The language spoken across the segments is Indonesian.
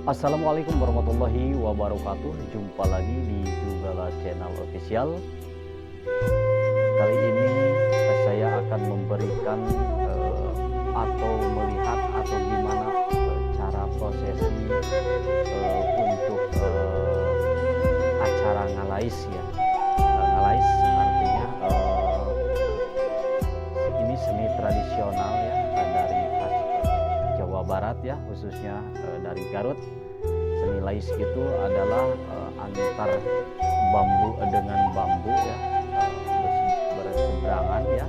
Assalamualaikum warahmatullahi wabarakatuh. Jumpa lagi di Jugala Channel Official. Kali ini saya akan memberikan atau melihat atau gimana cara prosesi untuk acara ngalais ya. Ngalais artinya ini seni tradisional ya dari khas Jawa Barat ya, khususnya dari Garut. Seni lais itu adalah antar bambu dengan bambu ya, berseberangan ya,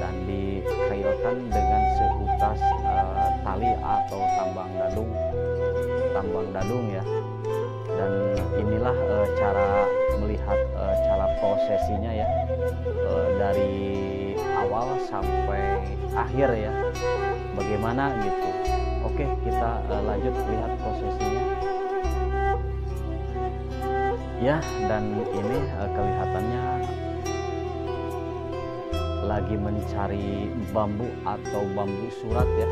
dan dikailkan dengan seutas tali atau tambang dadung ya. Dan inilah cara melihat cara prosesinya ya, dari awal sampai akhir ya, bagaimana gitu. Oke, kita lanjut lihat prosesinya ya. Dan ini kelihatannya lagi mencari bambu atau bambu surat ya,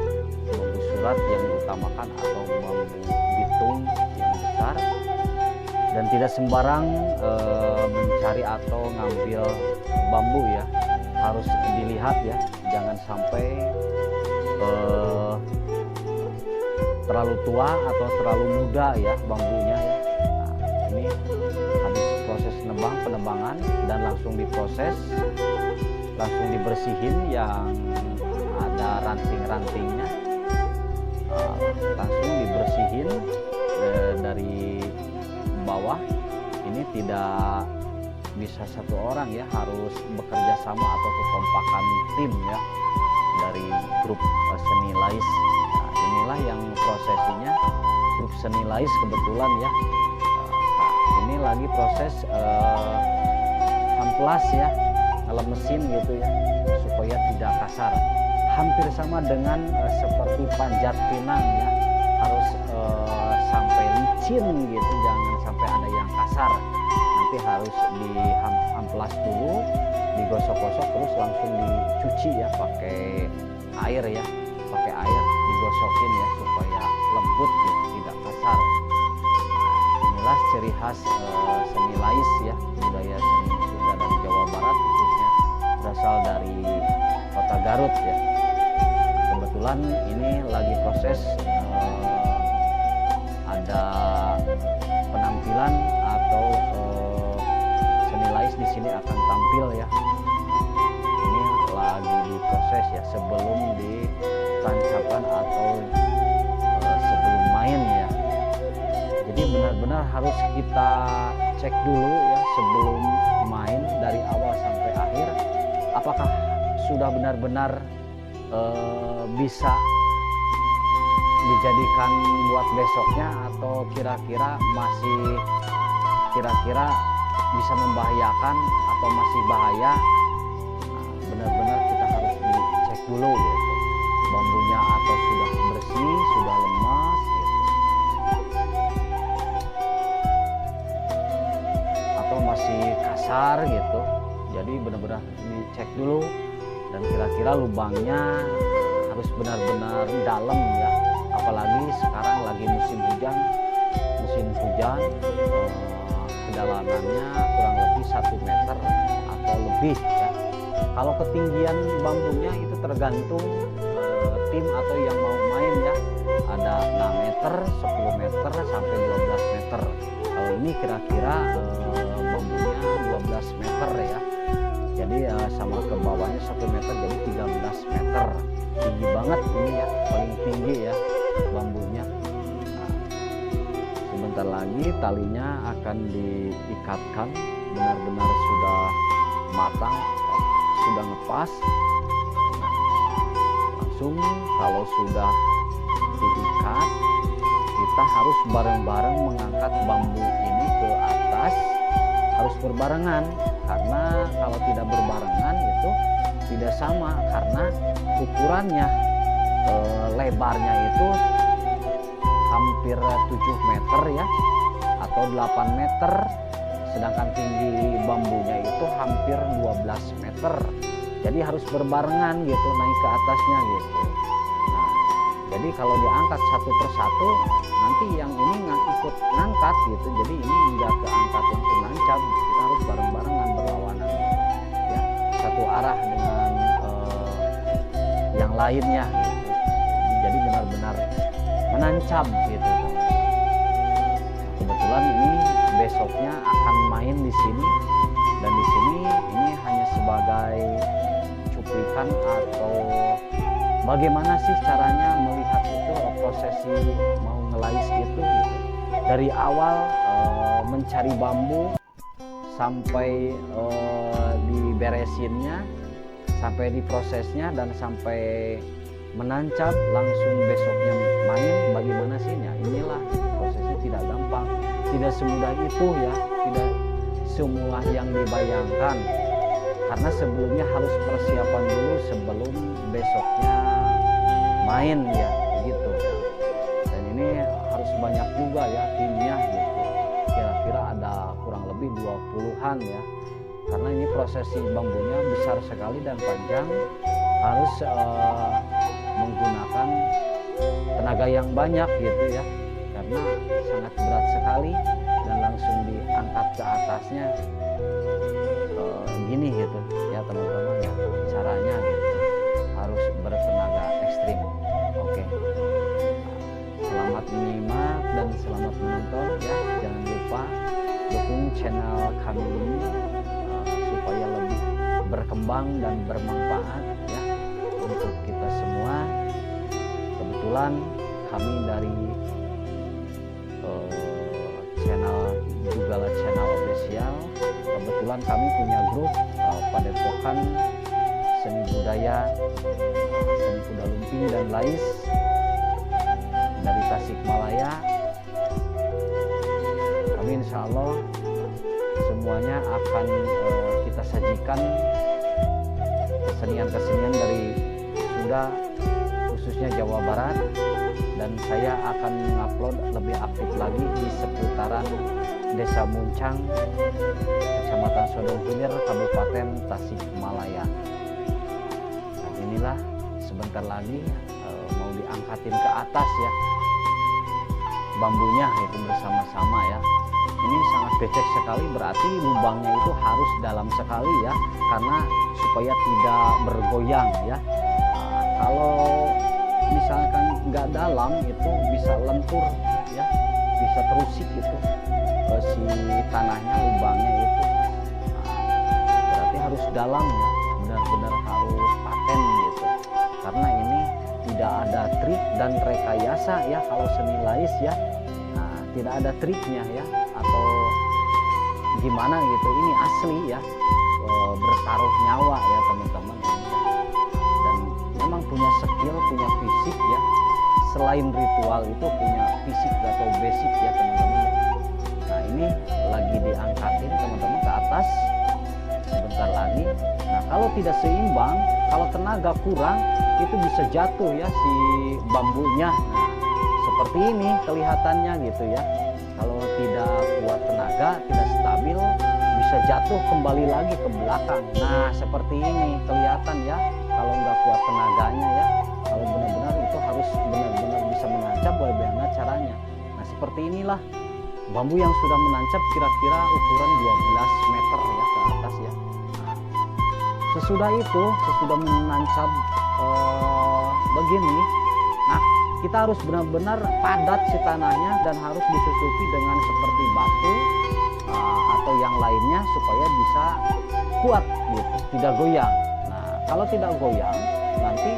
bambu surat yang diutamakan atau bambu bitung yang besar. Dan tidak sembarang mencari atau ngambil bambu ya, harus dilihat ya, jangan sampai terlalu tua atau terlalu muda ya bambunya ya. Nah, ini habis proses penebangan dan langsung diproses, langsung dibersihin yang ada ranting-rantingnya, langsung dibersihin dari bawah. Ini tidak bisa satu orang ya, harus bekerja sama atau kekompakan tim ya dari grup seni lais. Nah, inilah yang prosesinya grup seni lais kebetulan ya. Nah, ini lagi proses amplas ya, ngelem mesin gitu ya, supaya tidak kasar. Hampir sama dengan seperti panjat pinang ya, harus sampai licin gitu, jangan sampai ada yang kasar. Nanti harus diamplas dulu, digosok-gosok, terus langsung dicuci ya pakai air ya, pakai air digosokin ya supaya lembut gitu, tidak kasar. Nah, inilah ciri khas seni lais ya, budaya seni Sunda dan Jawa Barat, khususnya berasal dari kota Garut ya. Kebetulan ini lagi proses ada penampilan atau seni lais di sini akan tampil ya. Ini lagi diproses ya, sebelum ditancapan atau sebelum main ya. Jadi benar-benar harus kita cek dulu ya sebelum main, dari awal sampai akhir, apakah sudah benar-benar bisa dijadikan buat besoknya, atau kira-kira bisa membahayakan atau masih bahaya. Nah, benar-benar kita harus dicek dulu gitu, bambunya atau sudah bersih, sudah lemas gitu, atau masih kasar gitu. Jadi benar-benar dicek dulu, dan kira-kira lubangnya harus benar-benar dalam ya, apalagi sekarang lagi musim hujan, kedalamannya kurang lebih 1 meter atau lebih ya. Kalau ketinggian bambunya itu tergantung tim atau yang mau main ya, ada 6 meter, 10 meter sampai 12 meter. Kalau ini kira-kira bambunya 12 meter ya, jadi sama ke bawahnya 1 meter, jadi 13 meter. Tinggi banget ini ya, paling tinggi ya bambunya. Nah, sebentar lagi talinya akan diikatkan, benar-benar sudah matang, sudah ngepas. Langsung kalau sudah diikat, kita harus bareng-bareng mengangkat bambu ini ke atas, harus berbarengan, karena kalau tidak berbarengan itu tidak sama, karena ukurannya lebarnya itu hampir 7 meter ya, atau 8 meter, sedangkan tinggi bambunya itu hampir 12 meter. Jadi harus berbarengan gitu, naik ke atasnya gitu. Nah, Jadi kalau diangkat satu persatu, nanti yang ini nggak ikut ngangkat gitu. Jadi ini nggak keangkat langsung nancap. Kita harus bareng-barengan berlawanan, ya, satu arah dengan yang lainnya. Gitu. Jadi benar-benar menancap gitu. Kebetulan ini besoknya akan main di sini, dan di sini ini hanya sebagai cuplikan atau bagaimana sih caranya melihat itu prosesi mau ngelais itu gitu. Dari awal mencari bambu sampai diberesinnya, sampai diprosesnya, dan sampai menancap langsung besoknya main, bagaimana sih ya. Inilah prosesnya tidak gampang, tidak semudah itu ya, tidak semua yang dibayangkan, karena sebelumnya harus persiapan dulu sebelum besoknya main ya gitu. Dan ini harus banyak juga ya timnya gitu, kira-kira ada kurang lebih 20-an ya, karena ini prosesi bambunya besar sekali dan panjang, harus menggunakan tenaga yang banyak gitu ya, karena sangat berat sekali dan langsung diangkat ke atasnya gini gitu ya teman-teman ya, caranya gitu harus bertenaga ekstrim. Oke, selamat menyimak dan selamat menonton ya. Jangan lupa dukung channel kami ini supaya lebih berkembang dan bermanfaat ya untuk kita semua. Kebetulan kami dari channel Jugala Channel Official, kebetulan kami punya grup Padepokan Seni Budaya Seni Kuda Lumping dan Lais dari Tasikmalaya. Kami insya Allah semuanya akan kita sajikan kesenian-kesenian dari Sunda, khususnya Jawa Barat, dan saya akan mengupload lebih aktif lagi di seputaran Desa Muncang, Kecamatan Sodong Hilir, Kabupaten Tasikmalaya. Nah, inilah sebentar lagi mau diangkatin ke atas ya bambunya itu bersama-sama ya. Ini sangat becek sekali, berarti lubangnya itu harus dalam sekali ya, karena supaya tidak bergoyang ya. Nah, kalau misalkan nggak dalam itu bisa lentur ya, bisa terusik itu si tanahnya, lubangnya itu. Nah, berarti harus dalam ya, benar-benar harus paten gitu, karena ini tidak ada trik dan rekayasa ya kalau seni lais ya. Nah, tidak ada triknya ya atau gimana gitu, ini asli ya, bertaruh nyawa ya teman-teman. Dan memang punya skill, punya fisik ya, selain ritual itu punya fisik atau basic ya teman-teman. Nah, ini lagi diangkatin teman-teman ke atas sebentar lagi. Nah, kalau tidak seimbang, kalau tenaga kurang, itu bisa jatuh ya si bambunya. Nah, seperti ini kelihatannya gitu ya. Kalau tidak kuat tenaga, tidak stabil, bisa jatuh kembali lagi ke belakang. Nah, seperti ini kelihatan ya, kalau nggak kuat tenaganya ya. Kalau benar-benar itu harus benar-benar bisa menancap, bagaimana caranya. Nah, seperti inilah bambu yang sudah menancap, kira-kira ukuran 12 meter ya ke atas ya. Nah, sesudah itu, sesudah menancap begini, nah kita harus benar-benar padat si tanahnya dan harus disusupi dengan seperti batu atau yang lainnya supaya bisa kuat gitu, tidak goyang. Nah, kalau tidak goyang nanti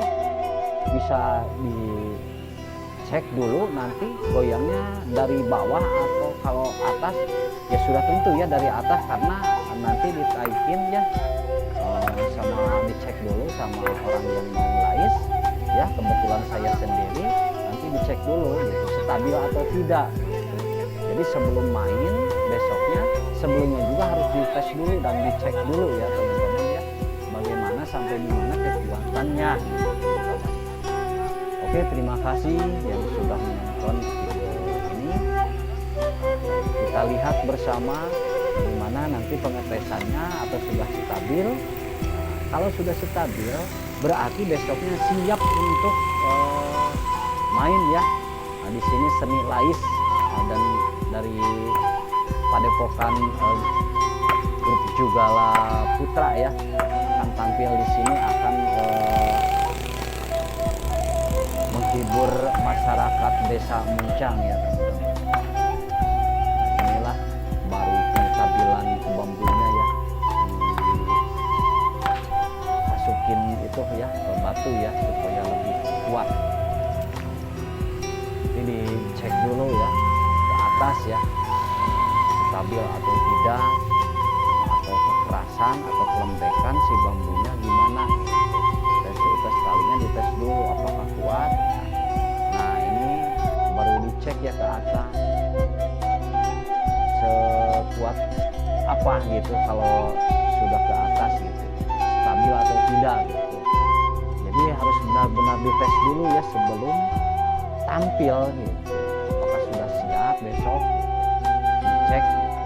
bisa dicek dulu nanti goyangnya dari bawah atau kalau atas ya sudah tentu ya dari atas, karena nanti ditaikin ya sama dicek dulu sama orang yang mau ngelais ya. Kebetulan saya sendiri, nanti dicek dulu gitu stabil atau tidak gitu. Jadi sebelum main besoknya, sebelumnya juga harus dites dulu dan dicek dulu ya teman-teman ya, bagaimana sampai di mana kekuatannya gitu. Oke, terima kasih yang sudah menonton video ini. Kita lihat bersama bagaimana nanti pengetesannya, atau sudah stabil. Kalau sudah stabil berarti besoknya siap untuk main ya. Nah, di sini seni lais dan dari Padepokan grup Jugala Putra ya akan tampil di sini, akan menghibur masyarakat Desa Muncang ya teman-teman. Nah, inilah baru penstabilan bambunya ya, masukin itu ya batu ya supaya lebih kuat. Ini dicek dulu ya ke atas ya, stabil atau tidak, atau kekerasan atau kelembekan si bambunya gimana. Tes talinya dites dulu apakah kuat. Nah ini baru dicek ya ke atas sekuat apa gitu, kalau sudah ke atas gitu stabil atau tidak gitu. Jadi harus benar-benar dites dulu ya sebelum tampil gitu, apakah sudah siap besok dicek gitu.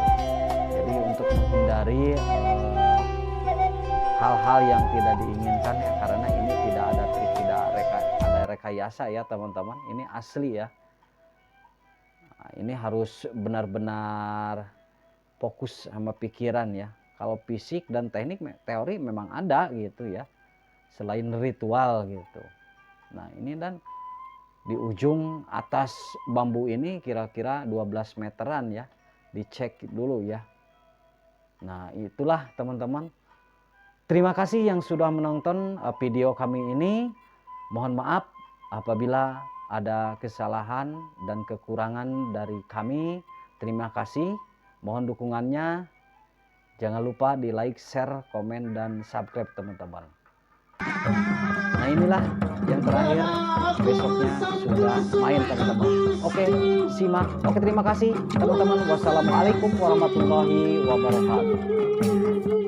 Jadi untuk menghindari hal-hal yang tidak diinginkan ya, karena ini tidak ada trik, tidak ada rekayasa ya teman-teman, ini asli ya. Nah, ini harus benar-benar fokus sama pikiran ya. Kalau fisik dan teknik teori memang ada gitu ya, selain ritual gitu. Nah ini dan di ujung atas bambu ini kira-kira 12 meteran ya, dicek dulu ya. Nah itulah teman-teman, terima kasih yang sudah menonton video kami ini. Mohon maaf apabila ada kesalahan dan kekurangan dari kami. Terima kasih, mohon dukungannya. Jangan lupa di like, share, komen, dan subscribe teman-teman. Nah inilah yang terakhir, besoknya sudah main teman-teman. Oke, simak. Oke, terima kasih teman-teman. Wassalamualaikum warahmatullahi wabarakatuh.